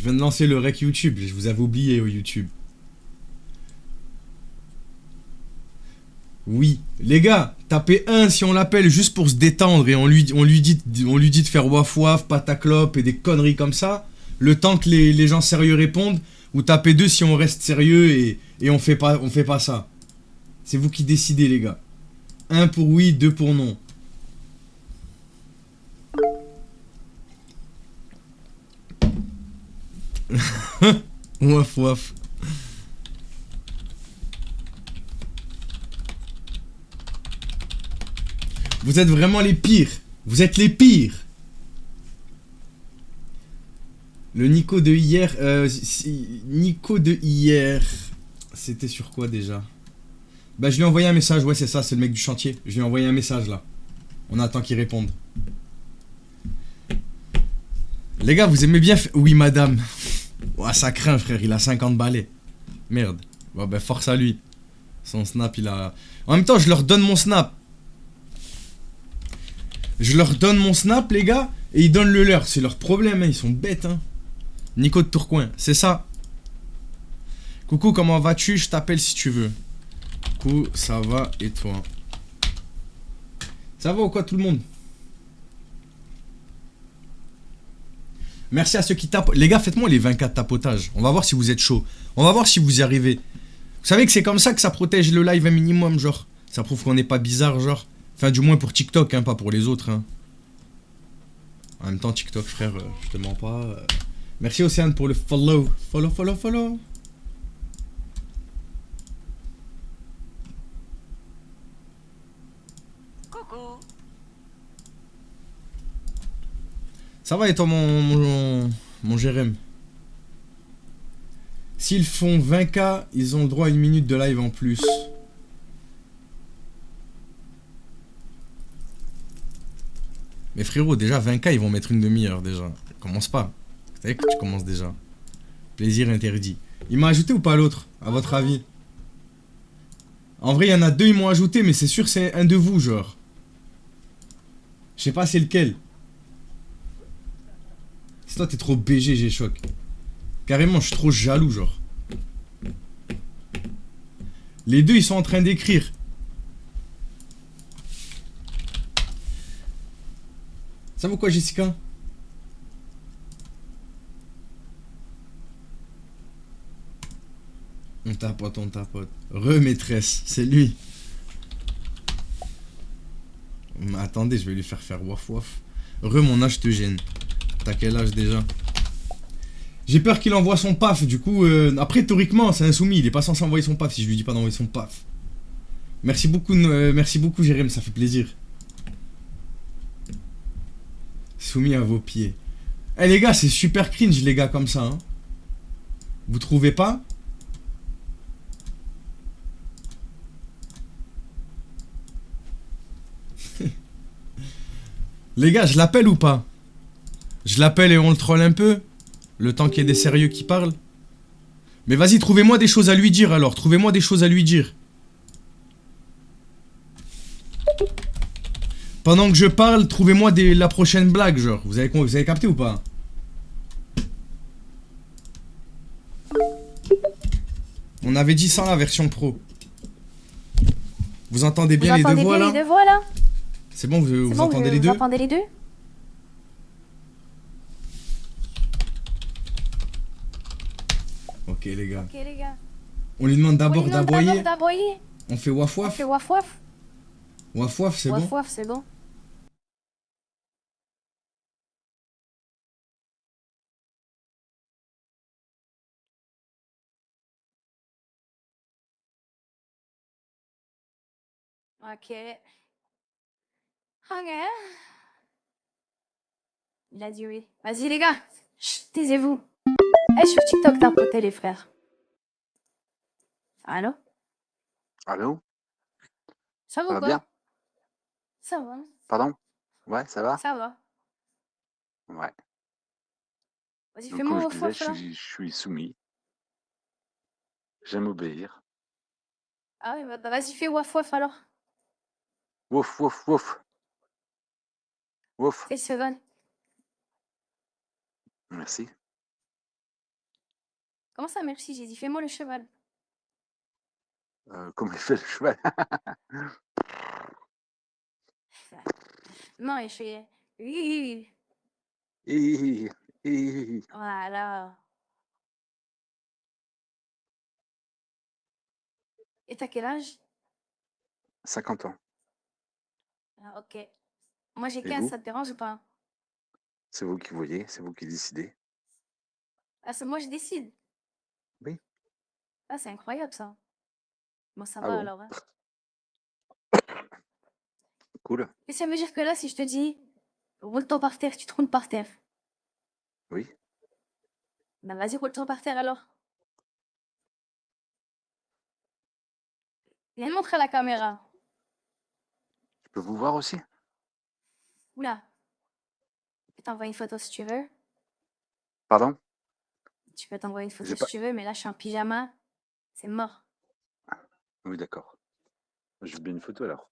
viens de lancer le rec YouTube. Je vous avais oublié au YouTube. Oui. Les gars, tapez 1 si on l'appelle juste pour se détendre et on lui dit de faire waf waf, pataclope et des conneries comme ça. Le temps que les gens sérieux répondent. Ou tapez 2 si on reste sérieux et on fait pas ça. C'est vous qui décidez, les gars. 1 pour oui, 2 pour non. Waf waf. Vous êtes vraiment les pires. Vous êtes les pires. Le Nico de hier... Nico de hier... C'était sur quoi déjà? Bah je lui ai envoyé un message, ouais c'est ça, c'est le mec du chantier. Je lui ai envoyé un message là. On attend qu'il réponde. Les gars, vous aimez bien... Oui madame. Ouah, ça craint frère, il a 50 balais. Merde. Bon bah force à lui. Son snap il a... En même temps je leur donne mon snap. Je leur donne mon snap les gars. Et ils donnent le leur. C'est leur problème hein. Ils sont bêtes hein. Nico de Tourcoing, c'est ça. Coucou, comment vas-tu? Je t'appelle si tu veux. Coucou, ça va et toi? Ça va ou quoi tout le monde? Merci à ceux qui tapent. Les gars, faites-moi les 24 tapotages. On va voir si vous êtes chaud. On va voir si vous y arrivez. Vous savez que c'est comme ça que ça protège le live un minimum, genre. Ça prouve qu'on n'est pas bizarre, genre. Enfin, du moins pour TikTok, hein, pas pour les autres. Hein. En même temps, TikTok, frère, je te mens pas. Merci Océane pour le follow. Follow. Coucou. Ça va et toi mon Jérém? S'ils font 20k, ils ont le droit à 1 minute de live en plus. Mais frérot, déjà 20k, ils vont mettre une demi-heure déjà. Commence pas. Vous savez que tu commences déjà. Plaisir interdit. Il m'a ajouté ou pas l'autre, à votre avis? En vrai, il y en a 2, ils m'ont ajouté, mais c'est sûr c'est un de vous, genre. Je sais pas c'est lequel. Si toi t'es trop BG, j'ai choc. Carrément, je suis trop jaloux, genre. Les deux, ils sont en train d'écrire. Ça vaut quoi, Jessica? On tapote. Re-maîtresse, c'est lui. Mais attendez, je vais lui faire waf waf. Mon âge te gêne. T'as quel âge déjà? J'ai peur qu'il envoie son paf, du coup... Après, théoriquement, c'est insoumis, il est pas censé envoyer son paf si je lui dis pas d'envoyer son paf. Merci beaucoup, Jérém, ça fait plaisir. Soumis à vos pieds. Eh les gars, c'est super cringe, les gars, comme ça. Hein. Vous trouvez pas? Les gars, je l'appelle ou pas? Je l'appelle et on le troll un peu? Le temps qu'il y ait des sérieux qui parlent? Mais vas-y, trouvez-moi des choses à lui dire alors. Trouvez-moi des choses à lui dire. Pendant que je parle, trouvez-moi la prochaine blague, genre. Vous avez capté ou pas? On avait dit ça la version pro. Vous entendez bien les deux voix là? C'est bon, vous entendez les deux? Vous entendez les deux? Ok les gars. Ok les gars. On lui demande d'abord d'aboyer. D'aboyer. On fait waf On waf. fait waf waf. Waf waf, c'est bon? Waf waf, c'est bon. Ok. Ok. Il a dit oui. Vas-y les gars. Chut, taisez-vous. Eh, sur TikTok, tapoter les frères. Allô? Allô? Ça va Ça ou va quoi? bien? Ça va. Pardon? Ouais, ça va? Ça va. Ouais. Vas-y, Donc, comme fais-moi je waf disais, waf là. je suis soumis. J'aime obéir. Ah oui, bah vas-y, fais waf waf alors. Wouf, wouf, wouf. Wouf. 16 secondes. Merci. Comment ça, merci? J'ai dit, fais-moi le cheval. Comment il fait le cheval? Non, et je fais... Oui. Hi, hi. Voilà. Et t'as quel âge? 50 ans. Ah, ok. Moi, j'ai Et 15, vous? ça te dérange ou pas? C'est vous qui voyez, c'est vous qui décidez. Ah, c'est moi, je décide. Oui. Ah, c'est incroyable, ça. Bon, ça Ah va bon? alors, hein. Cool. Et ça veut dire que là, si je te dis, roule-toi par terre, tu te roules par terre. Oui. Ben, vas-y, roule-toi par terre alors. Viens le montrer à la caméra. Je peux vous voir aussi? Oula. Je peux t'envoyer une photo si tu veux. Pardon? Tu peux t'envoyer une photo J'ai si pas. tu veux, mais là, je suis en pyjama. C'est mort. Oui, d'accord. Je veux bien une photo alors.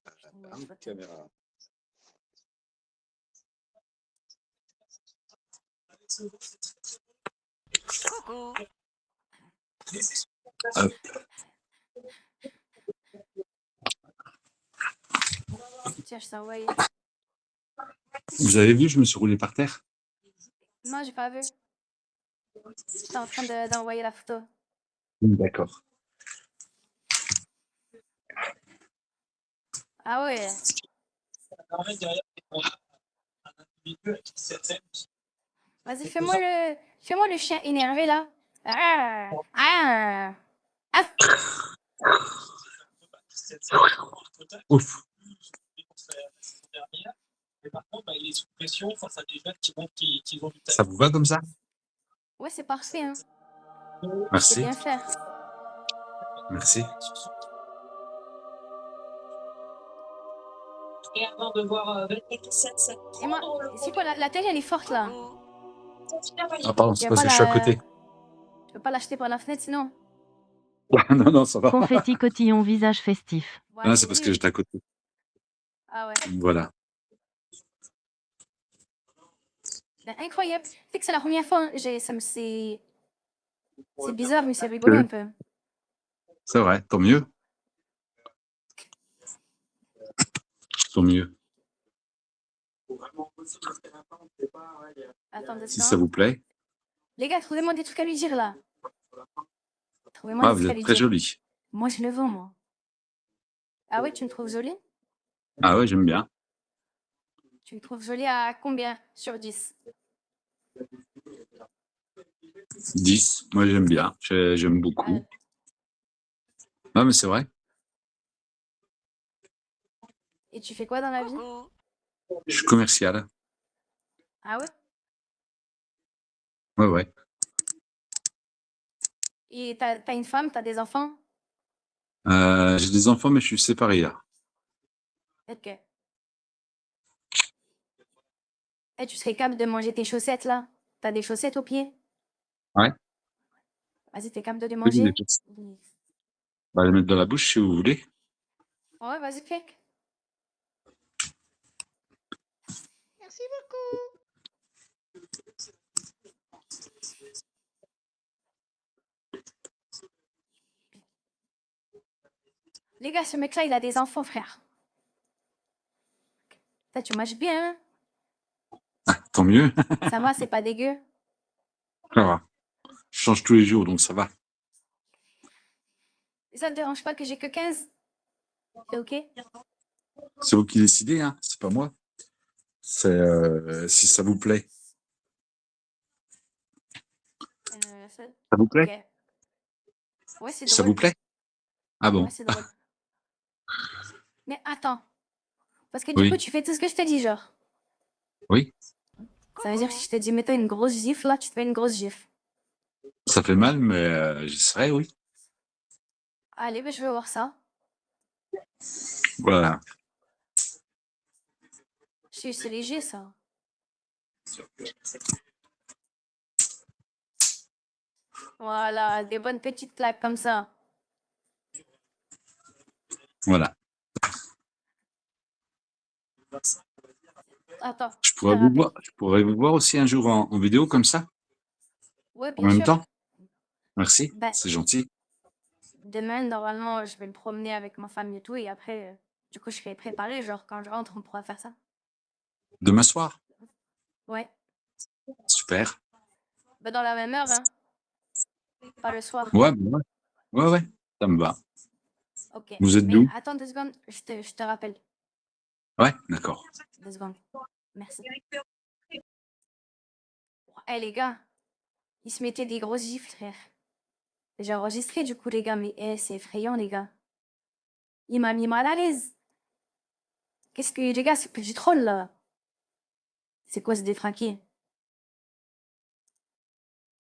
Je t'envoie une photo. Caméra. Hop. Tiens, je t'ai envoyé. Vous avez vu, je me suis roulé par terre. Non, j'ai pas vu. J'étais en train d'envoyer la photo. D'accord. Ah ouais. Vas-y, fais-moi le chien énervé là. Ah, ah, ah. Ouf. Ça vous va comme ça? Ouais, c'est parfait, hein. Tu sais Merci. bien faire. Merci. Et moi, c'est quoi la télé, elle est forte là. Ah pardon, Tu c'est veux parce pas que je suis à côté. Tu veux pas l'acheter par la fenêtre sinon? Non, non, ça va. Confetti cotillon visage festif. Ouais, Non, c'est c'est parce que nul. j'étais à côté. Ah ouais. Voilà. Ben, incroyable. Tu sais que c'est la première fois, c'est bizarre, mais c'est rigolo un peu. C'est vrai, tant mieux. Tant mieux. Attends 2 Si ça secondes. vous plaît. Les gars, trouvez-moi des trucs à lui dire là. Trouvez-moi Ah, des vous trucs à êtes lui très dire. jolie. Moi, je le vends, moi. Ah ouais, tu me trouves jolie? Ah ouais, j'aime bien. Tu me trouves jolie à combien sur 10? 10. Moi, j'aime bien. J'aime Ah, beaucoup. Non, mais c'est vrai. et tu fais quoi dans la vie? Je suis commercial. Ah ouais? Ouais, ouais. Et t'as une femme, t'as des enfants? J'ai des enfants, mais je suis séparé là. Ok. Eh, tu serais capable de manger tes chaussettes là? T'as des chaussettes aux pieds? Ouais. Vas-y, t'es capable de les Oui, manger? on va les mettre dans la bouche si vous voulez. Ouais, vas-y, fais. Merci beaucoup. Les gars, ce mec-là, il a des enfants, frère. Putain, tu manges bien, Tant mieux. hein? Ça va, c'est pas dégueu. Ça va. Je change tous les jours, donc ça va. Et ça te dérange pas que j'ai que 15? C'est ok? C'est vous qui décidez, hein. C'est pas moi. C'est si ça vous plaît. Ça... Ça vous Ok. plaît? Ouais, c'est Ça vous drôle. plaît? Ah bon? Ouais, c'est drôle. Mais attends. Parce que du coup, Oui. tu fais tout ce que je te dis, genre. Oui. Ça veut dire que si je te dis, mets-toi une grosse gifle, là, tu te fais une grosse gifle. Ça fait mal, mais j'essaierai, oui. Allez, ben, je veux voir ça. Voilà. C'est léger, ça. Voilà, des bonnes petites claques comme ça. Voilà. Attends, Je je te rappelle. pourrais vous voir aussi un jour en vidéo comme ça. Ouais, En bien même sûr. temps? Merci, Ben, c'est gentil. demain, normalement, je vais me promener avec ma famille et tout, et après, du coup, je serai préparée, genre, quand je rentre, on pourra faire ça. Demain soir? Ouais. Super. Ben, dans la même heure, hein, pas le soir. Ouais, bah, ouais. Ouais, ouais, ça me va. Ok. Vous êtes Mais d'où? attends 2 secondes, je te rappelle. Ouais, d'accord. 2 secondes. Merci. Eh, les gars, ils se mettaient des grosses gifles, frère. J'ai enregistré, du coup, les gars, mais c'est effrayant, les gars. Il m'a mis mal à l'aise. Qu'est-ce que, les gars, c'est que du troll, là. C'est quoi ce détraqué?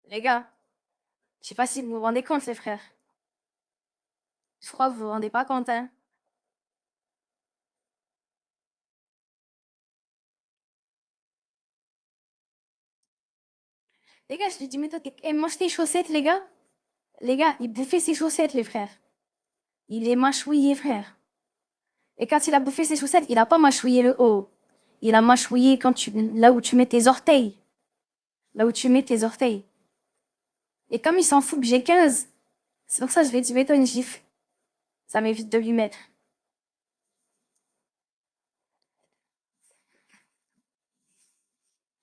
Les gars, je sais pas si vous vous rendez compte, les frères. Je crois que vous vous rendez pas compte, hein. Les gars, je lui dis, mais toi, mange tes chaussettes, les gars. Les gars, il bouffait ses chaussettes, les frères. Il les mâchouillait, frère. Et quand il a bouffé ses chaussettes, il a pas mâchouillé le haut. Il a mâchouillé là où tu mets tes orteils. Là où tu mets tes orteils. Et comme il s'en fout que j'ai 15, c'est pour ça que je lui ai dit, mets-toi une gifle. Ça m'évite de lui mettre.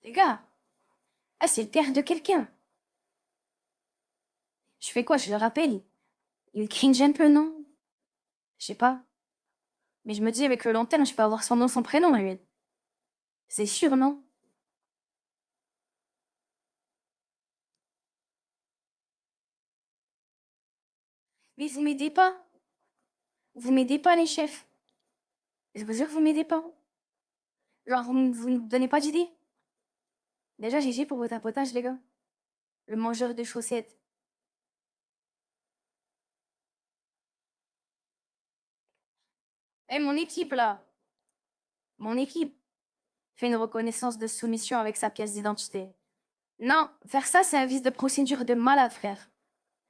Les gars, ah, c'est le père de quelqu'un. Je fais quoi? Je le rappelle. Il cringe un peu, non? Je sais pas. Mais je me dis, avec le long terme, je peux avoir son nom, son prénom, lui. C'est sûr, non? Mais vous m'aidez pas. Vous m'aidez pas, les chefs. Je vous jure, vous m'aidez pas. Genre, vous me donnez pas d'idée. Déjà, GG pour votre tapotage, les gars. Le mangeur de chaussettes. Eh, mon équipe, là. Mon équipe fait une reconnaissance de soumission avec sa pièce d'identité. Non, faire ça, c'est un vice de procédure de malade, frère.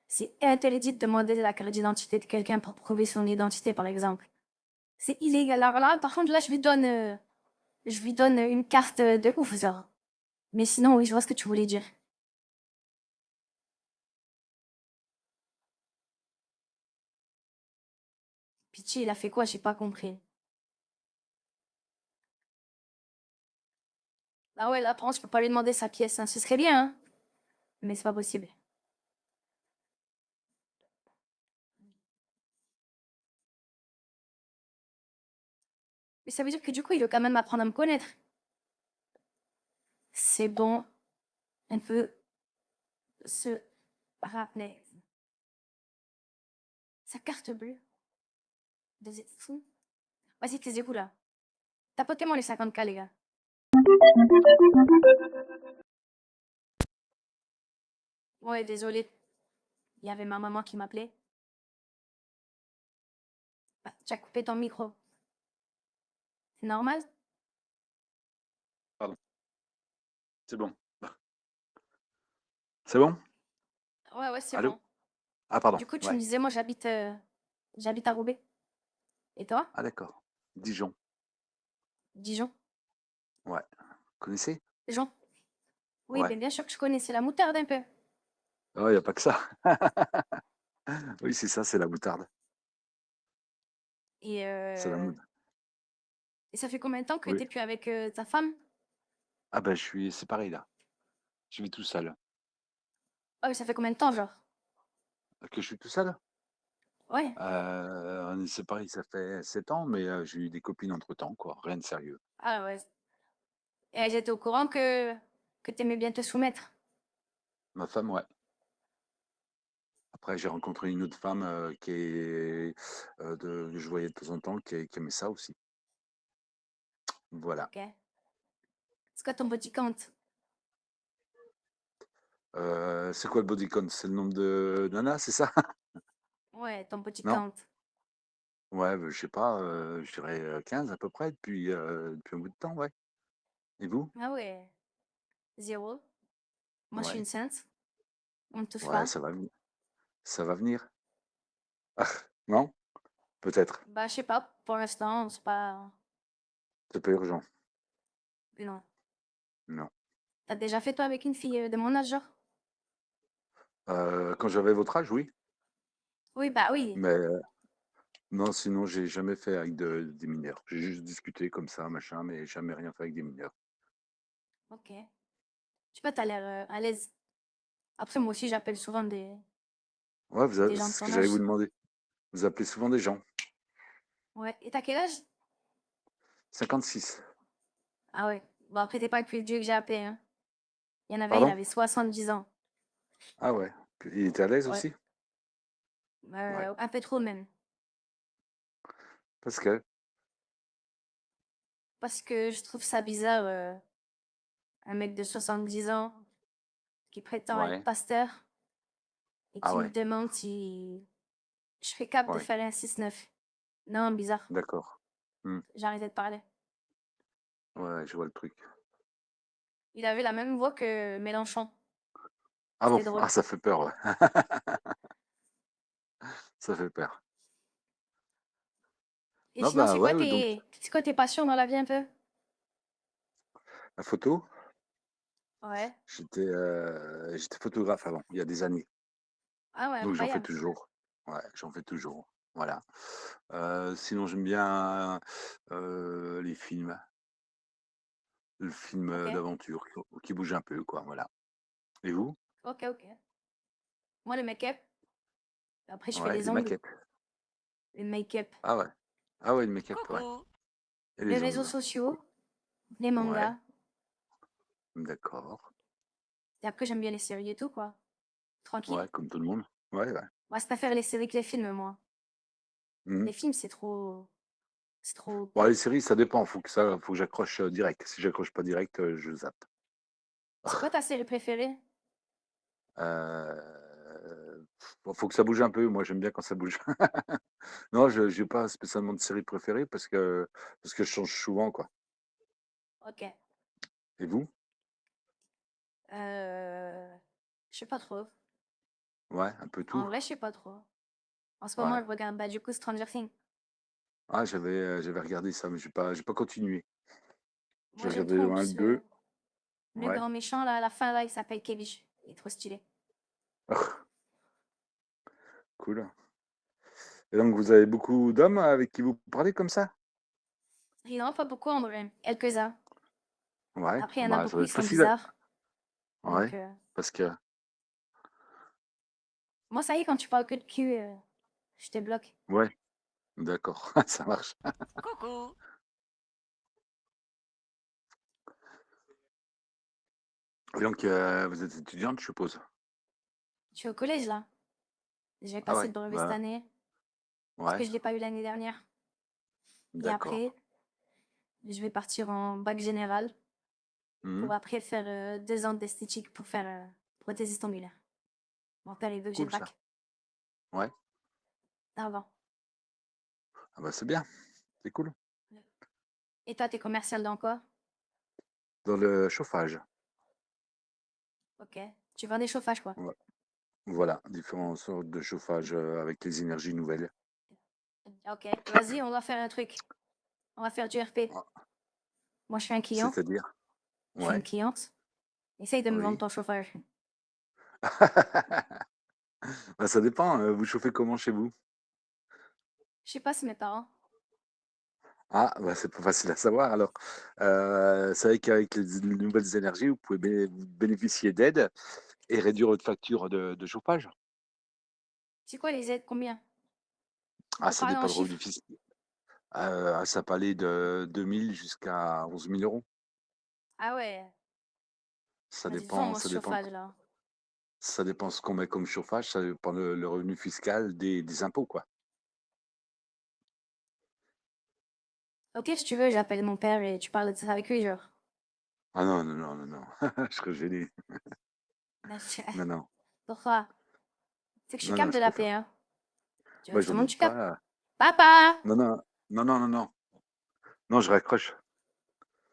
C'est interdit de demander la carte d'identité de quelqu'un pour prouver son identité, par exemple. C'est illégal. Alors là, par contre, là, je lui donne une carte de ouf, genre. Mais sinon, oui, je vois ce que tu voulais dire. Pitié, il a fait quoi? J'ai pas compris. Ah ouais, là, par contre, je peux pas lui demander sa pièce, hein. Ce serait bien, hein. Mais c'est pas possible. Mais ça veut dire que du coup, il veut quand même apprendre à me connaître. C'est bon. Un peu se rappeler. Sa carte bleue. Des fou. Vas-y, taisez-vous là. Tapotez-moi les 50K, les gars. Ouais, désolé. Il y avait ma maman qui m'appelait. Bah, tu as coupé ton micro. C'est normal? Pardon. C'est bon. C'est bon? Ouais, ouais, c'est Allô? bon. Ah, pardon. Du coup, tu me Ouais. disais, moi, j'habite à Roubaix. Et toi? Ah, d'accord. Dijon. Dijon. Ouais. Connaissez? Dijon. Oui, Ouais. bien sûr que je connais. C'est la moutarde un peu. Oh, il n'y a pas que ça. Oui, c'est ça, c'est la moutarde. Et, C'est la euh, moutarde. et ça fait combien de temps que Oui. t'es plus avec ta femme? Ah ben, c'est pareil là. Je vis tout seul. Oh, ça fait combien de temps, genre? Que je suis tout seul? Ouais. On est séparés, ça fait 7 ans, mais j'ai eu des copines entre-temps, quoi. Rien de sérieux. Ah ouais. Et j'étais au courant que t'aimais bien te soumettre. Ma femme, ouais. Après, j'ai rencontré une autre femme qui est que je voyais de temps en temps, qui aimait ça aussi. Voilà. Ok. C'est quoi ton body count? C'est quoi le body count? C'est le nombre de nanas, c'est ça? Ouais, ton body Non? count. Ouais, je sais pas, je dirais 15 à peu près depuis un bout de temps, ouais. Et vous? Ah ouais. Zéro. Moi, je suis Ouais. une sainte. On ne touche Ouais, pas. ça va venir. Non? Peut-être. Bah, je sais pas. Pour l'instant, c'est pas. C'est pas urgent. Non. Non. T'as déjà fait toi avec une fille de mon âge, genre? Quand j'avais votre âge, oui. Oui, bah oui. Mais non, sinon, j'ai jamais fait avec des mineurs. J'ai juste discuté comme ça, machin, mais jamais rien fait avec des mineurs. Ok. Je sais pas, t'as l'air à l'aise. Après, moi aussi, j'appelle souvent Ouais, des gens de c'est ce que ton j'allais âge. vous demander. Vous appelez souvent des gens. Ouais. Et t'as quel âge? 56. Ah ouais. Bon, après, t'es pas le plus vieux que j'ai appelé, hein. Il y en avait, il Pardon? avait 70 ans. Ah ouais. Puis il était à l'aise Ouais. aussi? Ouais. Un peu trop même. Parce que, Parce que je trouve ça bizarre, un mec de 70 ans qui prétend être ouais. pasteur et Ah qui me ouais. demande si je serais capable de Ouais. faire un 6-9. Non, bizarre. D'accord. Hmm. J'ai arrêté de parler. Ouais, je vois le truc. Il avait la même voix que Mélenchon. Ah bon? C'était drôle. Ah, ça fait peur, ouais. Ça fait peur. Et Non, sinon, bah ouais, ouais, donc c'est quoi tes passions dans la vie un peu? la photo, Ouais. j'étais photographe avant, il y a des années. Ah ouais, Donc j'en fais incroyable. toujours. Ouais, j'en fais toujours. Voilà. Sinon, j'aime bien les films. Le film Ok. d'aventure qui bouge un peu, quoi. Voilà. Et vous? Ok, ok. Moi, le make-up. Après, je fais Ouais, les les ongles. maquettes. Le make-up. Ah ouais. Ah ouais, le make-up, ouais. Et Les les réseaux ongles. sociaux. Les Ouais, mangas. d'accord. Et après, j'aime bien les séries et tout, quoi. Tranquille. Ouais, comme tout le monde. Ouais, ouais. Moi, je préfère les séries que les films, moi. Mhm. Les films, c'est trop. C'est trop Bon, les bête. séries, ça dépend. Faut que j'accroche direct. Si j'accroche pas direct, je zappe. C'est quoi ta série préférée? Bon, faut que ça bouge un peu. Moi, j'aime bien quand ça bouge. Non, je n'ai pas spécialement de série préférée parce que je change souvent, quoi. Ok. Et vous? Euh... Je sais pas trop. Ouais, un peu En tout. vrai, je sais pas trop. En ce moment, Ouais. je regarde, bah, du coup, Stranger Things. Ah, j'avais regardé ça, mais j'ai pas continué. J'ai Moi, j'aime regardé trop le en 1 et le plus 2. le Ouais. grand méchant, là, à la fin, là, il s'appelle Kevish. Il est trop stylé. Cool. Et donc, vous avez beaucoup d'hommes avec qui vous parlez comme ça? Il n'en a pas beaucoup, en vrai. Quelques-uns. Ouais. Après, il y en a Bah, ça beaucoup, doit ils être sont facile. bizarres. Donc, Ouais. Parce que, moi, ça y est, quand tu parles que de cul, je te bloque. ouais, d'accord, ça marche. Et donc, vous êtes étudiante, je suppose? Je suis au collège, là. Je vais Ah passer ouais, le brevet cette bah, année. Parce que ouais, je ne l'ai pas eu l'année dernière. Et d'accord. après, je vais partir en bac général pour Mhm. après faire 2 ans d'esthétique pour faire prothésiste ongulaire. Mon père, il veut que j'ai le Cool ça. bac Ouais. avant. Ah bah, c'est bien, c'est cool. Et toi, t'es commercial dans quoi? Dans le chauffage, Ok. Tu vends des chauffages, quoi. ouais. Voilà, différentes sortes de chauffage avec les énergies nouvelles. Ok. Vas-y, on va faire un truc. On va faire du RP. Ah, Moi, je suis un client. c'est-à-dire? Je suis une Ouais, cliente. Essaye de me vendre oui. ton chauffage. Bah, ça dépend, vous chauffez comment chez vous? Je sais pas si mes parents. Ah, bah, c'est pas facile à savoir alors. C'est vrai qu'avec les nouvelles énergies, vous pouvez bénéficier d'aides et réduire votre facture de chauffage. C'est quoi les aides? Combien? On Ah, peut ça parler en dépend de chiffres. revenus fiscaux. Ça peut aller de 2 000 jusqu'à 11 000 euros. Ah ouais. Ça Vas-y, dépend, vends-moi ce ça dépend, chauffage, là. ça dépend ce qu'on met comme chauffage, ça dépend le revenu fiscal des impôts, quoi. Ok, si tu veux, j'appelle mon père et tu parles de ça avec lui, genre. Ah non, non, non, non, non, je serais gêné. Là, Non, non, pourquoi? C'est que je suis non, non, capable de je préfère. l'appeler, hein. Tu veux Bah, que je te j'en montre, doute je suis capable. pas. Papa! Non, non, non, non, non, non, non, je raccroche.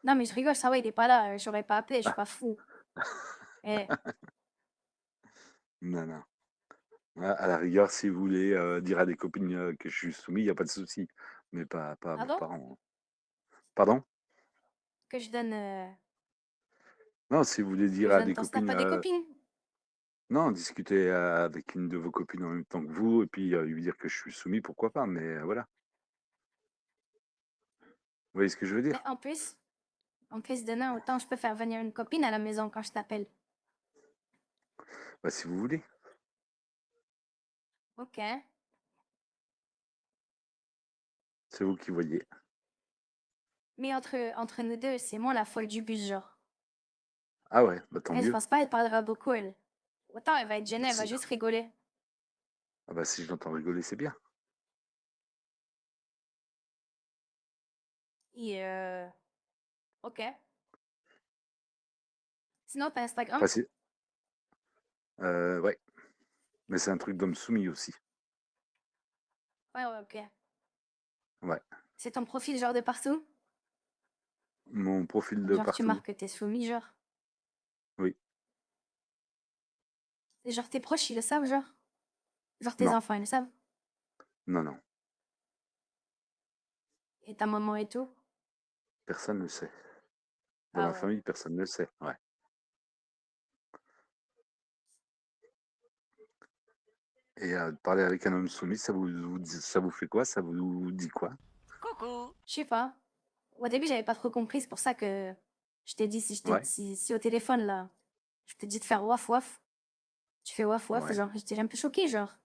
Non, mais je rigole, ça va, il est pas là. J'aurais pas appelé, je suis pas fou. Eh, Non, non. À la rigueur, si vous voulez dire à des copines que je suis soumis, il n'y a pas de souci. Mais pas à vos pardon? parents, hein. Pardon? Que je donne. Non, si vous voulez Que dire je à donne des ton snap copines. à des copines? Non, discuter avec une de vos copines en même temps que vous, et puis lui dire que je suis soumis, pourquoi pas, mais voilà. Vous voyez ce que je veux Mais dire? en plus demain, autant je peux faire venir une copine à la maison quand je t'appelle. Bah, si vous voulez. Ok. C'est vous qui voyez. Mais entre nous deux, c'est moi la folle du bus, genre. Ah ouais, bah tant Elle, je mieux. pense pas, elle parlera beaucoup, elle. Autant elle va être gênée, elle va Si, juste rigoler. ah bah, si je l'entends rigoler, c'est bien. Et ok. Sinon, t'as Instagram? Enfin, ouais, mais c'est un truc d'homme soumis aussi. Ouais, ouais, ok. Ouais. C'est ton profil genre de partout? Mon profil de Genre tu partout. marques que t'es soumis, genre. Oui. Et genre tes proches, ils le savent, genre. Genre tes Non, enfants, ils le savent. non, non. Et ta maman et tout. Personne ne le sait. Dans Ah ma ouais. famille, personne ne le sait. Ouais. Et parler avec un homme soumis, ça vous fait quoi? Ça vous dit quoi? Je sais pas. Au début, j'avais pas trop compris, c'est pour ça que je t'ai dit Ouais, si au téléphone là, je t'ai dit de faire waf waf. Tu fais waf waf, ouais. genre, j'étais un peu choquée, genre.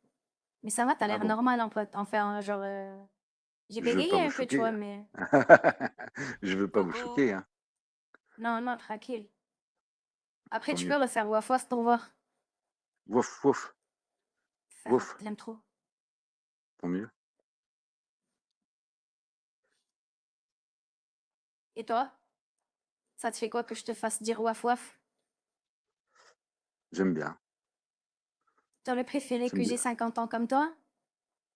Mais ça va, t'as Ah l'air bon? normal en fait, en faire genre. J'ai Je veux pas bégayé vous un peu, tu choquer, vois, hein. mais. Je veux pas vous choquer, hein. Non, non, tranquille. Après, Tant tu mieux. peux refaire waf waf pour voir. Wouf, wouf, Ça, wouf. t'aimes trop. Tant mieux. Et toi, ça te fait quoi que je te fasse dire waf waf? J'aime bien. T'aurais préféré J'aime que j'ai bien. 50 ans comme toi?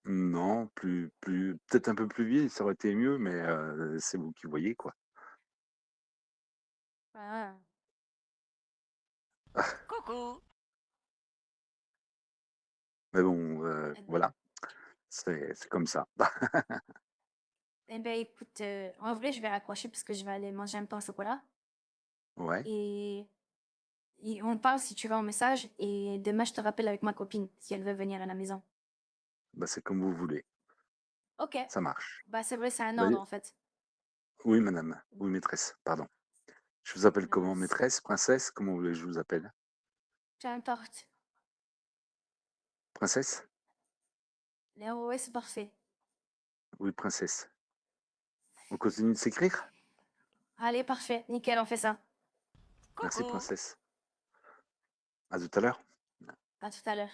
Non, peut-être un peu plus vieille, ça aurait été mieux, mais c'est vous qui voyez, quoi. Ah. Mais bon, Eh ben, voilà, c'est comme ça. eh ben, écoute, en vrai, je vais raccrocher parce que je vais aller manger un pain au chocolat. Ouais, Et, et on parle si tu veux en message. Et demain, je te rappelle avec ma copine si elle veut venir à la maison. bah, c'est comme vous voulez. Ok. Ça marche. Bah, c'est vrai, c'est un Bah, ordre en fait. oui, madame. Oui, maîtresse. Pardon. Je vous appelle comment? Maîtresse. Maîtresse? Princesse? Comment vous voulez que je vous appelle? Peu importe. Princesse? Ouais, c'est parfait. Oui, princesse. On continue de s'écrire? Allez, parfait. Nickel, on fait ça. Merci, princesse. À tout à l'heure. À tout à l'heure.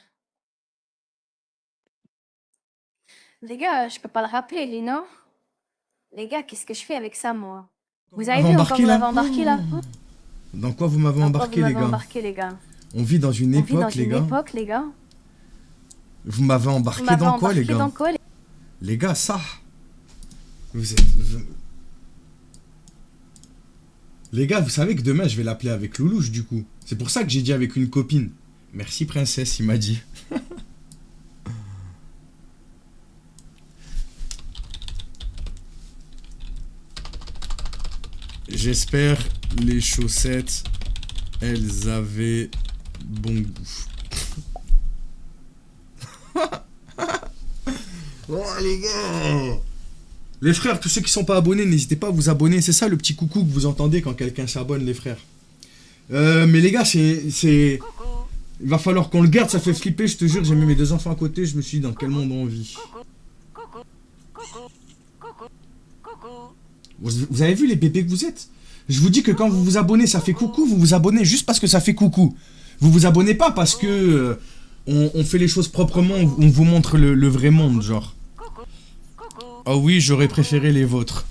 Les gars, je peux pas le rappeler, Lino. Les gars, qu'est-ce que je fais avec ça, moi? Vous Vous avez m'avez vu, encore embarqué vous là? l'avez embarqué là? Dans quoi vous m'avez Dans quoi vous embarqué, les m'avez gars? embarqué, les gars? On vit dans une On vit dans époque, les une gars. époque, les gars. Vous m'avez Vous embarqué m'avez dans quoi, les embarqué gars? dans quoi, les... Les gars, ça. Vous êtes. Les gars, vous savez que demain, je vais l'appeler avec Loulouche, du coup. C'est pour ça que j'ai dit avec une copine. Merci, princesse, il m'a dit. J'espère les chaussettes, elles avaient bon goût. Oh les gars! Les frères, tous ceux qui sont pas abonnés, n'hésitez pas à vous abonner. C'est ça le petit coucou que vous entendez quand quelqu'un s'abonne, les frères. Mais les gars, c'est... Il va falloir qu'on le garde, ça fait flipper, je te jure. J'ai mis mes deux enfants à côté, je me suis dit dans quel monde on vit. Vous avez vu les bébés que vous êtes? Je vous dis que quand vous vous abonnez, ça fait coucou. Vous vous abonnez juste parce que ça fait coucou. Vous vous abonnez pas parce que on fait les choses proprement. On vous montre le vrai monde, genre. Oh oui, j'aurais préféré les vôtres.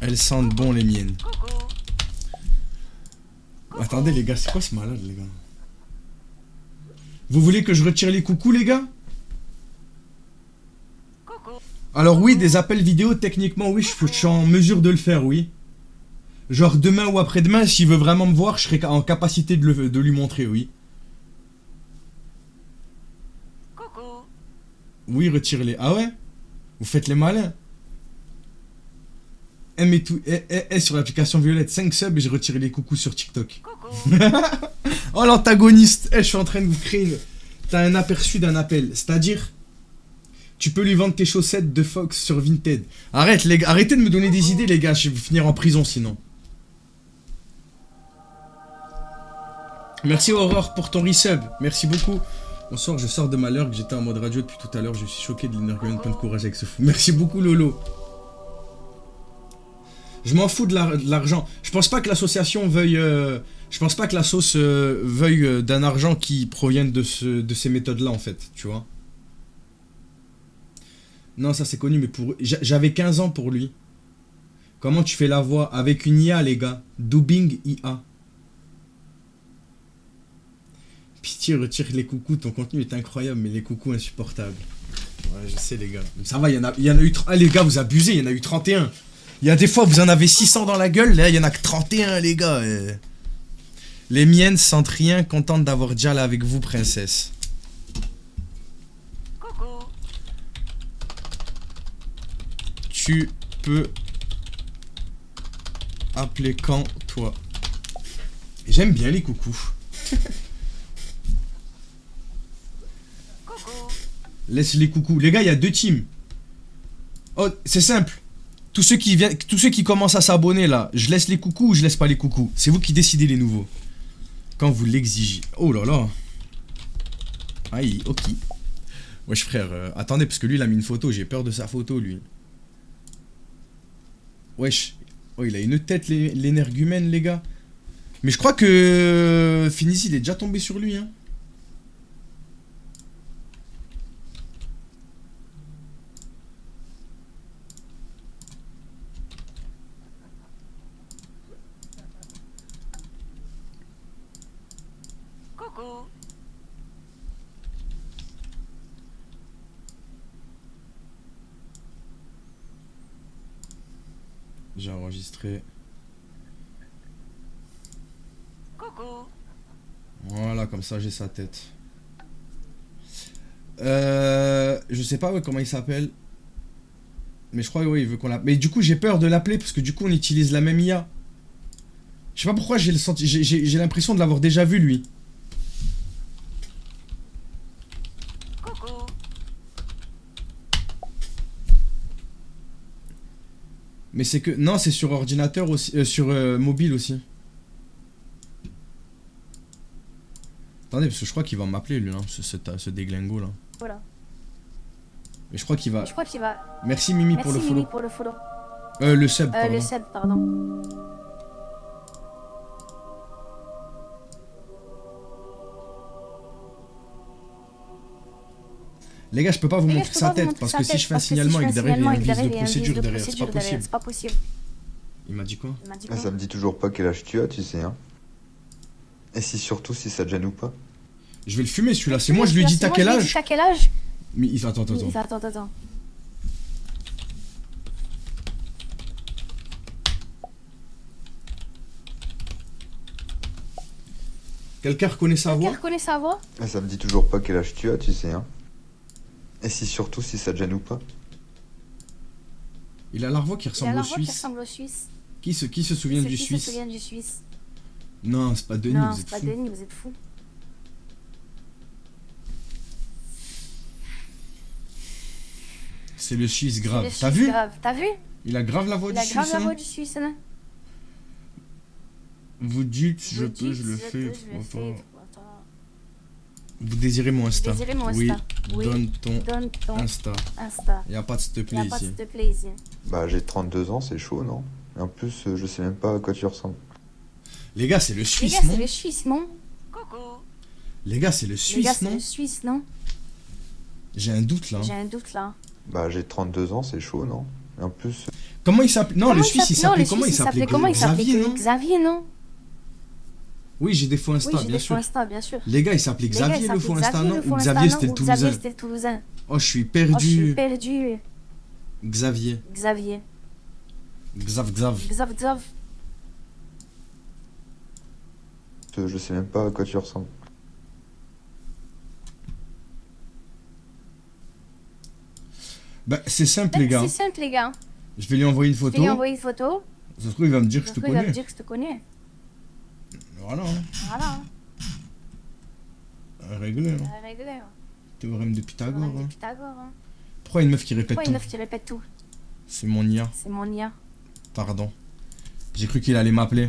Elles sentent bon les miennes. Attendez les gars, c'est quoi ce malade les gars? Vous voulez que je retire les coucous les gars? Alors oui, des appels vidéo, techniquement oui, je suis en mesure de le faire, oui. Genre demain ou après-demain, s'il veut vraiment me voir, je serai en capacité de lui montrer, oui. Oui, retirez-les. Ah ouais? Vous faites les malins? et tout, sur l'application Violette, 5 subs et je retire les coucous sur TikTok. Oh l'antagoniste. Je suis en train de vous créer une... T'as un aperçu d'un appel. C'est-à-dire, tu peux lui vendre tes chaussettes de Fox sur Vinted. Arrête les gars, arrêtez de me donner des idées les gars, je vais finir en prison sinon. Merci Aurore pour ton resub, merci beaucoup. Bonsoir, je sors de ma lurk, j'étais en mode radio depuis tout à l'heure, je suis choqué de l'énergie, plein de courage avec ce fou. Merci beaucoup Lolo. Je m'en fous de l'argent. Je pense pas que l'association veuille... je pense pas que la sauce veuille d'un argent qui provienne de ces méthodes-là, en fait. Tu vois. Non, ça c'est connu, mais pour... J'avais 15 ans pour lui. Comment tu fais la voix? Avec une IA, les gars. Dubbing IA. Pitié, retire les coucous. Ton contenu est incroyable, mais les coucous insupportables. Ouais, je sais, les gars. Ça va, il y en a eu... Ah, les gars, vous abusez, il y en a eu 31. Il y a des fois, vous en avez 600 dans la gueule, là, il y en a que 31, les gars. Les miennes sentent rien, contentes d'avoir Jal avec vous, princesse. Coucou. Tu peux appeler quand, toi? J'aime bien les coucous. Coucou. Laisse les coucous. Les gars, il y a 2 teams. Oh, c'est simple. Tous ceux qui commencent à s'abonner là, je laisse les coucous ou je laisse pas les coucous? C'est vous qui décidez les nouveaux. Quand vous l'exigez. Oh là là. Aïe, ok. Wesh frère, attendez, parce que lui il a mis une photo, j'ai peur de sa photo lui. Wesh. Oh, il a une tête l'énergumène les gars. Mais je crois que Finis il est déjà tombé sur lui hein. Coucou. J'ai enregistré. Coucou. Voilà, comme ça j'ai sa tête. Je sais pas ouais, comment il s'appelle. Mais je crois ouais, il veut qu'on l'appelle. Mais du coup j'ai peur de l'appeler parce que du coup on utilise la même IA. Je sais pas pourquoi j'ai l'impression de l'avoir déjà vu lui. Coucou. Mais c'est que... Non, c'est sur ordinateur aussi... sur mobile aussi. Attendez, parce que je crois qu'il va m'appeler lui, hein, ce déglingo là. Voilà. Mais je crois qu'il va... Je crois qu'il va... Merci Mimi Merci pour le follow. Mimi pour le follow. Le sub, pardon. Le sub, pardon. Les gars, je peux pas vous Les gars, montrer je peux sa pas vous tête montrer parce sa que si tête, je fais un parce que si signalement je et que fais un derrière il y a un signalement vice et de que derrière, il y a un vice procédure de derrière, c'est pas procédure derrière, possible. c'est pas possible. Il m'a dit quoi? Il m'a dit Ah, quoi? ça me dit toujours pas quel âge tu as, tu sais, hein. Et si surtout si ça te gêne ou pas. Je vais le fumer celui-là, c'est moi je lui ai dit t'as quel âge? T'as quel âge? Mais attends. Attends. Quelqu'un reconnaît sa Quelqu'un voix? reconnaît sa voix? Ah, ça me dit toujours pas quel âge tu as, tu sais, hein. Et si surtout si ça te gêne ou pas. Il a la voix qui Il a ressemble la au voix qui Suisse. ressemble au Suisse. Qui se souvient du Qui se Suisse? souvient du Suisse? Non, c'est pas Denis, Non, vous c'est êtes pas fous. Denis, vous êtes fous. C'est le Suisse grave. C'est le T'as Suisse vu? grave. T'as vu? Il a grave la voix Il du a grave Suisse. la hein. voix du Suisse, hein. Vous dites je Vous peux, dites, je le je fais. peux, je le pourquoi fais, pas. pourquoi pas. Vous désirez mon Insta? Désirez mon Oui, Insta. Oui. donne ton Donne ton Insta. Insta. Y a pas de s'il te Il plaît n'y a pas de ici. s'il te plaît ici. Bah, j'ai 32 ans, c'est chaud, non? Et en plus, je sais même pas à quoi tu ressembles. Les gars, c'est le Les Suisse, gars, c'est non? le Suisse, non? Coucou. Les gars, c'est le Les gars, Suisse, c'est non? le Suisse, non? J'ai un doute là. J'ai un doute là. Bah, j'ai 32 ans, c'est chaud, non? Et en plus, Comment il s'appelle? Non, Comment le Suisse, il s'appelait non, comment? le Il Suisse, s'appelait comment il s'appelait? Xavier, non? Xavier, non? Oui, j'ai des faux Insta, Oui, j'ai bien des sûr. faux Insta, bien sûr. Les gars, il s'appelait Les gars, Xavier il le faux s'appelait Insta, Xavier, non? le faux Ou Insta, Xavier, non? c'était le Ou Xavier, Toulousain. c'était le Toulousain. Oh, je suis Oh, je suis perdu. perdu. Xavier. Xavier. Xav. Xav. je sais même pas à quoi tu ressembles. Bah, c'est simple, les gars. C'est simple, les gars. Je vais lui envoyer une Je vais photo. lui envoyer une photo. Ça se trouve, il va me dire que je Après, te il va me connais. dire que je te connais. Voilà, hein. Voilà. Réglé, hein. Réglé. Hein. Théorème de Pythagore. Théorème de Hein. Pythagore. Hein. Pourquoi une meuf qui répète Pourquoi tout une meuf qui répète tout? C'est mon IA. C'est mon IA. Pardon. J'ai cru qu'il allait m'appeler.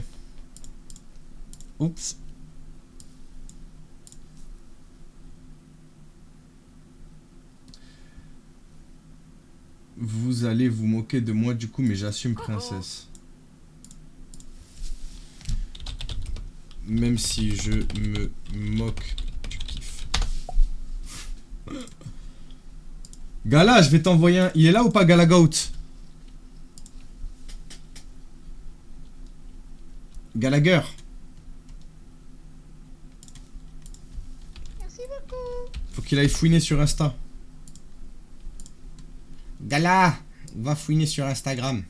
Oups. Vous allez vous moquer de moi du coup, mais j'assume princesse. Même si je me moque, tu kiffes. Gala, je vais t'envoyer un... Il est là ou pas, Gala Goat? Gallagher. Merci beaucoup. Faut qu'il aille fouiner sur Insta. Gala, va fouiner sur Instagram.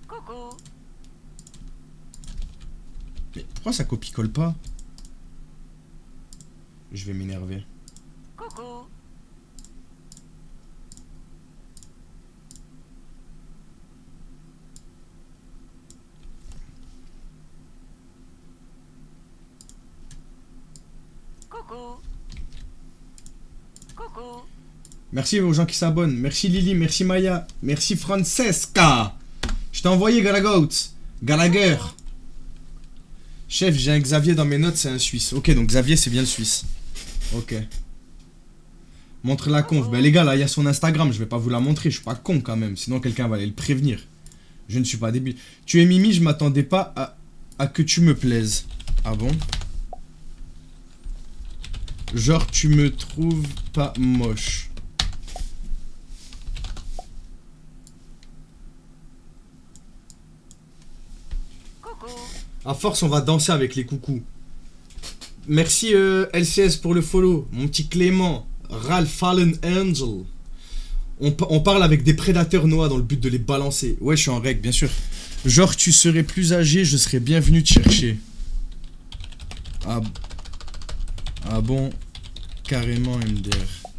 Coucou. Mais pourquoi ça copie-colle pas? Je vais m'énerver. Coucou. Coucou. Coucou. Merci aux gens qui s'abonnent. Merci Lily, merci Maya, merci Francesca. Je t'ai envoyé Galagout. Gallagher. Chef, j'ai un Xavier dans mes notes, c'est un Suisse. Ok, donc Xavier, c'est bien le Suisse. Ok. Montre la conf. Ben les gars, là, il y a son Instagram. Je vais pas vous la montrer. Je suis pas con quand même. Sinon, quelqu'un va aller le prévenir. Je ne suis pas débile. Tu es Mimi, je m'attendais pas à que tu me plaises. Ah bon? Genre, tu me trouves pas moche. Coucou. À force, on va danser avec les coucous. Merci LCS pour le follow. Mon petit Clément. Ralph Fallen Angel. On parle avec des prédateurs Noah dans le but de les balancer. Ouais, je suis en règle, bien sûr. Genre, tu serais plus âgé, je serais bien venu te chercher. Ah bon, carrément MDR.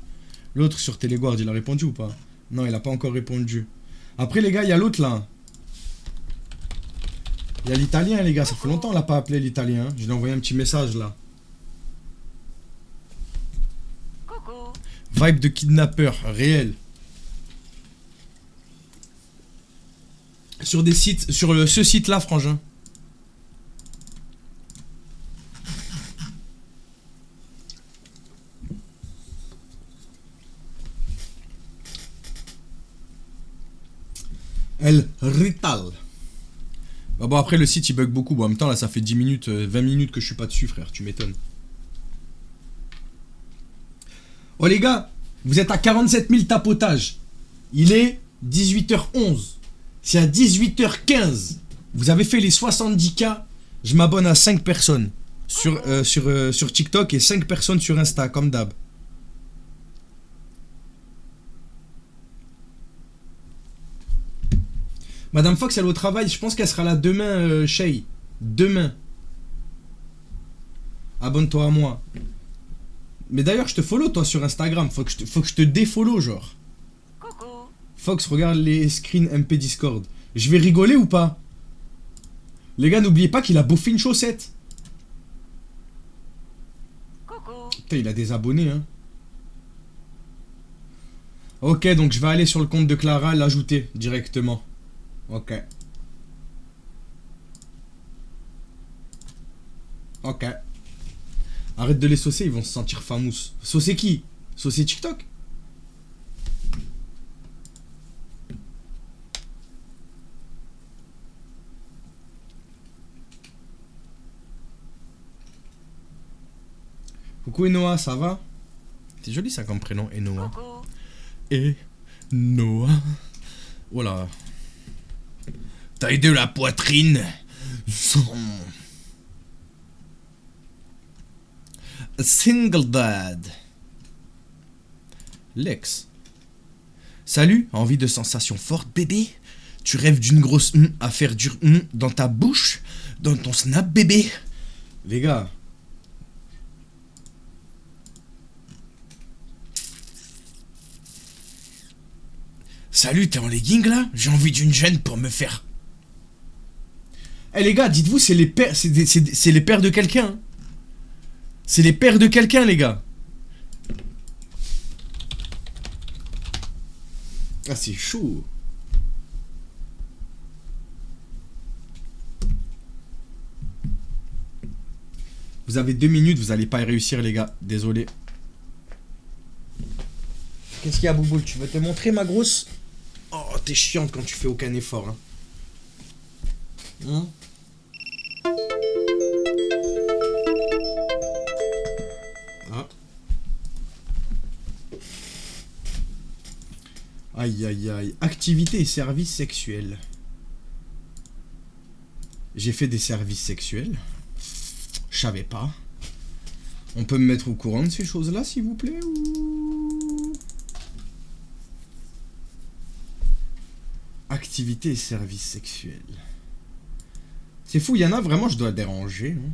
L'autre sur Téléguard, il a répondu ou pas? Non, il a pas encore répondu. Après, les gars, il y a l'autre là. Il y a l'italien, les gars. Ça fait longtemps qu'on l'a pas appelé l'italien. Je lui ai envoyé un petit message là. Coucou. Vibe de kidnappeur, réel. Sur des sites, sur ce site là, frangin. El Rital. Bah bon, après le site il bug beaucoup. Bon, en même temps là ça fait 10 minutes, 20 minutes que je suis pas dessus, frère. Tu m'étonnes. Oh les gars, vous êtes à 47 000 tapotages. Il est 18h11. C'est à 18h15. Vous avez fait les 70K. Je m'abonne à 5 personnes sur TikTok et 5 personnes sur Insta, comme d'hab. Madame Fox, elle est au travail. Je pense qu'elle sera là demain, Shay. Demain. Abonne-toi à moi. Mais d'ailleurs, je te follow, toi, sur Instagram. Faut que je te défollow, genre. Coucou. Fox, regarde les screens MP Discord. Je vais rigoler ou pas? Les gars, n'oubliez pas qu'il a bouffé une chaussette. Coucou. Putain, il a des abonnés, hein. Ok, donc je vais aller sur le compte de Clara, l'ajouter directement. Ok. Ok. Arrête de les saucer, ils vont se sentir famous. Saucer qui? Saucer TikTok? Coucou Enoa, ça va? C'est joli ça comme prénom, Enoa. Coucou. Et Noah. Oh là. Taille de la poitrine. Single dad. Lex. Salut, envie de sensations fortes, bébé? Tu rêves d'une grosse à faire dur dans ta bouche? Dans ton snap, bébé? Les gars. Salut, t'es en legging là? J'ai envie d'une gêne pour me faire. Eh les gars, dites-vous, c'est les pères, c'est les pères de quelqu'un. Hein. C'est les pères de quelqu'un, les gars. Ah, c'est chaud. Vous avez 2 minutes, vous allez pas y réussir, les gars. Désolé. Qu'est-ce qu'il y a, Bouboule? Tu veux te montrer, ma grosse? Oh, t'es chiante quand tu fais aucun effort. Hein. Hein? Ah. Aïe, aïe, aïe. Activité et services sexuels. J'ai fait des services sexuels. Je savais pas. On peut me mettre au courant de ces choses-là, s'il vous plaît, ou... Activité et services sexuels. C'est fou, il y en a vraiment, je dois déranger. Hein.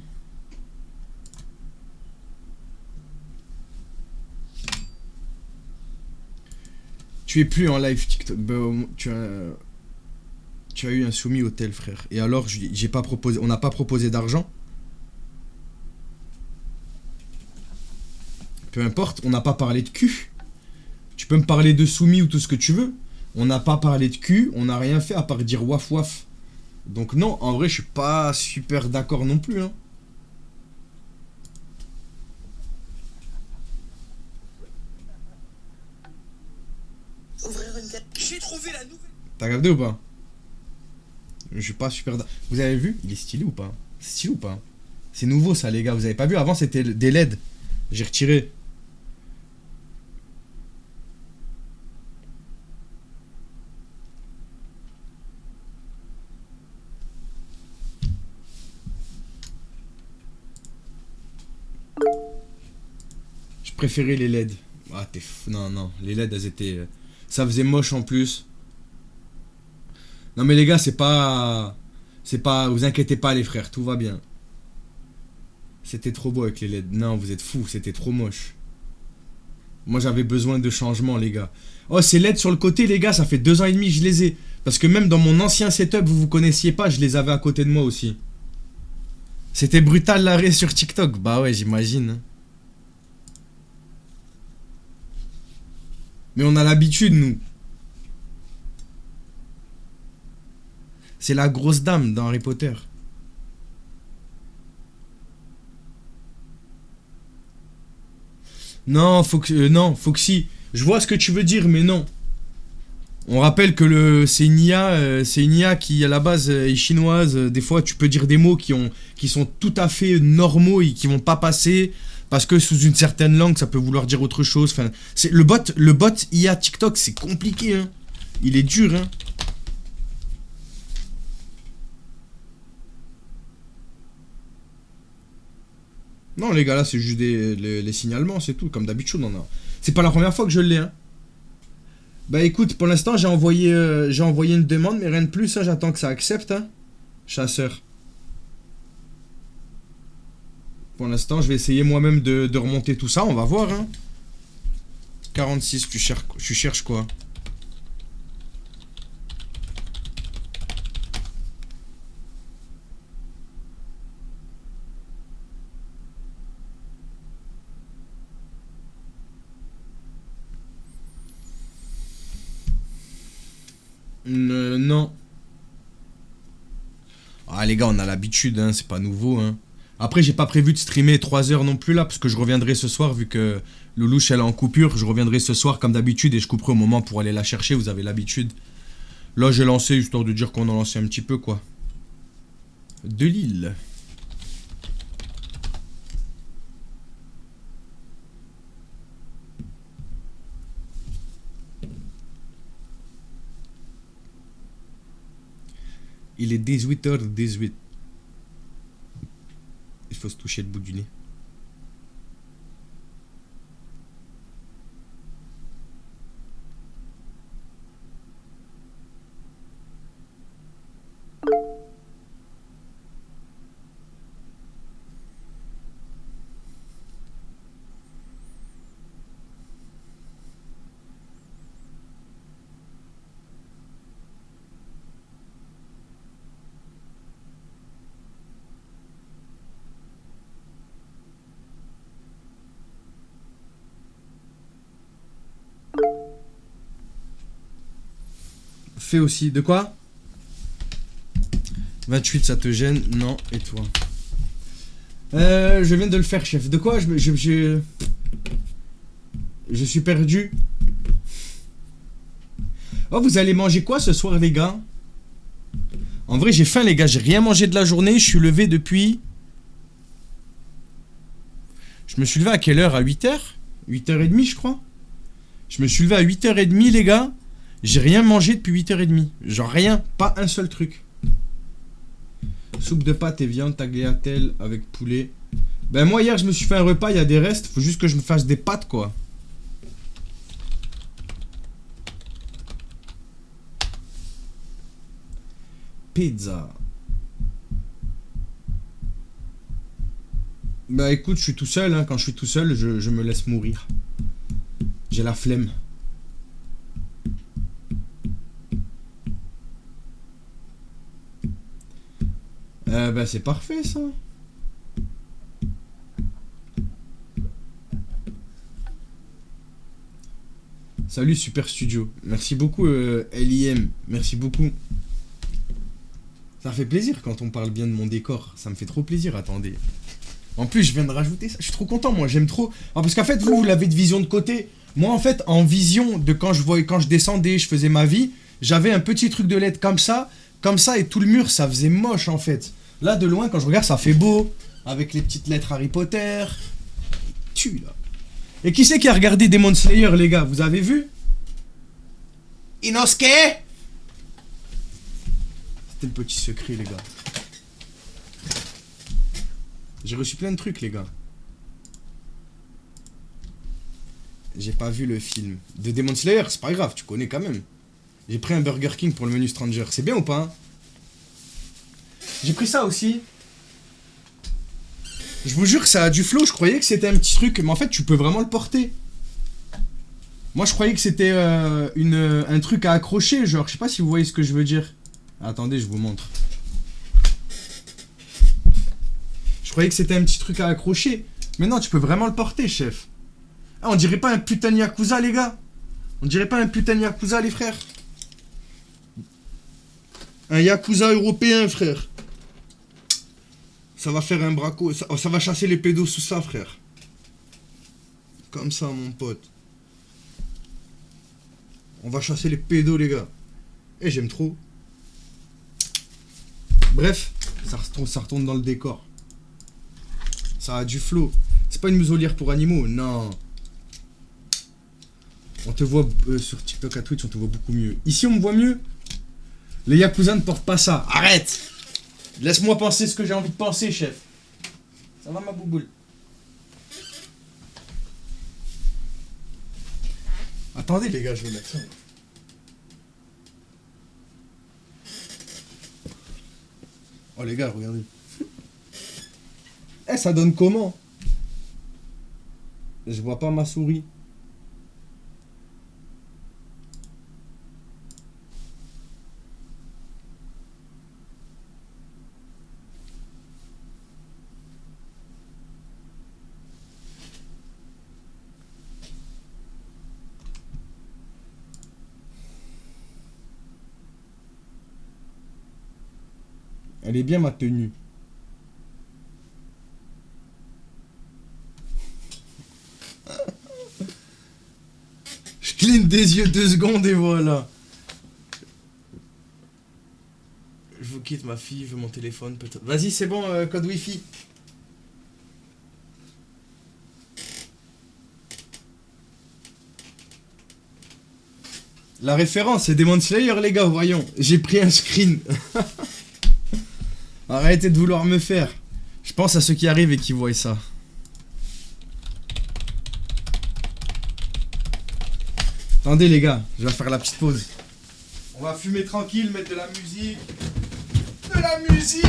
Tu es plus en live TikTok. Ben, tu as eu un soumis hôtel, frère. Et alors, j'ai pas proposé, on n'a pas proposé d'argent. Peu importe, on n'a pas parlé de cul. Tu peux me parler de soumis ou tout ce que tu veux. On n'a pas parlé de cul, on n'a rien fait à part dire waf waf. Donc non, en vrai, je suis pas super d'accord non plus. Hein. J'ai trouvé la nouvelle. T'as regardé ou pas? Je suis pas super d'accord. Vous avez vu? Il est stylé ou pas? C'est stylé ou pas? C'est nouveau ça, les gars. Vous avez pas vu? Avant, c'était des LED. J'ai retiré. Je préférais les LED. Ah, t'es fou. Non, non. Les LED, elles étaient... Ça faisait moche en plus. Non, mais les gars, c'est pas... C'est pas... Vous inquiétez pas, les frères. Tout va bien. C'était trop beau avec les LED. Non, vous êtes fous. C'était trop moche. Moi, j'avais besoin de changement, les gars. Oh, ces LED sur le côté, les gars, ça fait 2 ans et demi que je les ai. Parce que même dans mon ancien setup, vous connaissiez pas, je les avais à côté de moi aussi. C'était brutal l'arrêt sur TikTok. Bah ouais, j'imagine. Hein. Mais on a l'habitude, nous. C'est la grosse dame dans Harry Potter. Non, non, Foxy. Je vois ce que tu veux dire, mais non. On rappelle que c'est une IA qui à la base est chinoise. Des fois, tu peux dire des mots qui sont tout à fait normaux et qui vont pas passer parce que sous une certaine langue, ça peut vouloir dire autre chose. Enfin, c'est le bot IA TikTok, c'est compliqué. Hein. Il est dur. Hein. Non, les gars, là, c'est juste les signalements, c'est tout. Comme d'habitude, on a. C'est pas la première fois que je l'ai. Hein. Bah écoute, pour l'instant, j'ai envoyé une demande, mais rien de plus. Hein, j'attends que ça accepte. Hein. Chasseur. Pour l'instant, je vais essayer moi-même de remonter tout ça. On va voir. Hein. 46, tu cherches quoi? Non. Ah les gars, on a l'habitude, hein, c'est pas nouveau. Hein. Après, j'ai pas prévu de streamer 3 heures non plus là, parce que je reviendrai ce soir, vu que Loulouche elle est en coupure. Je reviendrai ce soir comme d'habitude et je couperai au moment pour aller la chercher, vous avez l'habitude. Là, j'ai lancé, histoire de dire qu'on a lancé un petit peu quoi. De Lille. Il est 18h18. Il faut se toucher le bout du nez. Fais aussi. De quoi? 28, ça te gêne? Non. Et toi? Je viens de le faire, chef. De quoi? Je suis perdu. Oh, vous allez manger quoi ce soir, les gars? En vrai, j'ai faim, les gars. J'ai rien mangé de la journée. Je suis levé depuis... Je me suis levé à quelle heure? À 8h? 8h30, je crois. Je me suis levé à 8h30, les gars. J'ai rien mangé depuis 8h30. Genre rien. Pas un seul truc. Soupe de pâtes et viande tagliatelle avec poulet. Ben moi, hier, je me suis fait un repas. Il y a des restes. Faut juste que je me fasse des pâtes, quoi. Pizza. Bah écoute, je suis tout seul, hein. Quand je suis tout seul, je me laisse mourir. J'ai la flemme. Bah c'est parfait ça. Salut Super Studio. Merci beaucoup LIM. Merci beaucoup. Ça fait plaisir quand on parle bien de mon décor. Ça me fait trop plaisir, attendez. En plus, je viens de rajouter ça. Je suis trop content, moi. J'aime trop. Ah, parce qu'en fait, vous l'avez de vision de côté. Moi, en fait, en vision de quand je descendais, je faisais ma vie, j'avais un petit truc de LED comme ça, et tout le mur, ça faisait moche, en fait. Là, de loin, quand je regarde, ça fait beau. Avec les petites lettres Harry Potter. Tue, là. Et qui c'est qui a regardé Demon Slayer, les gars? Vous avez vu? Inosuke? C'était le petit secret, les gars. J'ai reçu plein de trucs, les gars. J'ai pas vu le film. De Demon Slayer, c'est pas grave, tu connais quand même. J'ai pris un Burger King pour le menu Stranger. C'est bien ou pas, hein? J'ai pris ça aussi. Je vous jure que ça a du flow. Je croyais que c'était un petit truc. Mais en fait, tu peux vraiment le porter. Moi, je croyais que c'était un truc à accrocher. Genre, je sais pas si vous voyez ce que je veux dire. Attendez, je vous montre. Je croyais que c'était un petit truc à accrocher. Mais non, tu peux vraiment le porter, chef. Ah, on dirait pas un putain de Yakuza, les gars. On dirait pas un putain de Yakuza, les frères. Un Yakuza européen, frère. Ça va faire un braco. Ça va chasser les pédos sous ça, frère. Comme ça, mon pote. On va chasser les pédos, les gars. Et j'aime trop. Bref, ça retourne dans le décor. Ça a du flow. C'est pas une muselière pour animaux, non. On te voit sur TikTok à Twitch, on te voit beaucoup mieux. Ici, on me voit mieux. Les Yakuza ne portent pas ça. Arrête! Laisse-moi penser ce que j'ai envie de penser, chef. Ça va, ma bouboule? Attendez, les gars, je vais mettre ça. Oh, les gars, regardez. Eh, ça donne comment? Je vois pas ma souris. Elle est bien ma tenue. Je cligne des yeux 2 secondes et voilà. Je vous quitte, ma fille veut mon téléphone peut-être. Vas-y, c'est bon, code Wi-Fi. La référence, c'est Demon Slayer, les gars, voyons. J'ai pris un screen. Arrêtez de vouloir me faire. Je pense à ceux qui arrivent et qui voient ça. Attendez les gars, je vais faire la petite pause. On va fumer tranquille, mettre de la musique. De la musique!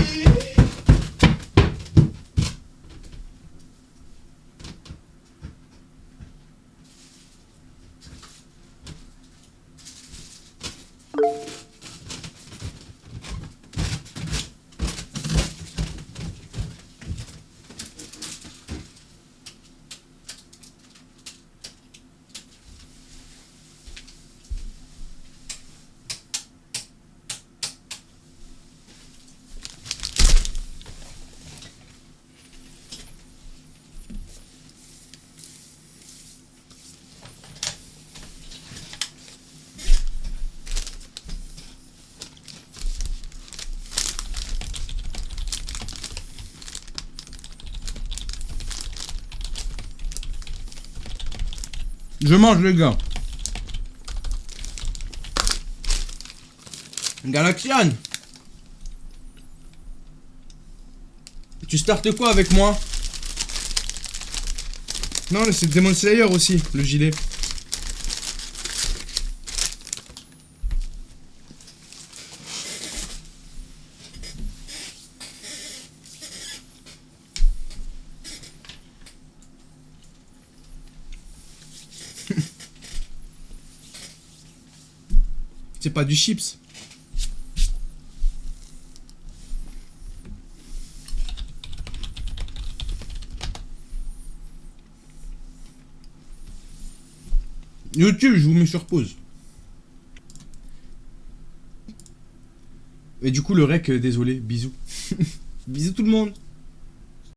Je mange les gars. Galaxian. Tu startes quoi avec moi? Non, c'est Demon Slayer aussi, le gilet. C'est pas du chips. YouTube, je vous mets sur pause. Et du coup, le rec, désolé, bisous. Bisous tout le monde.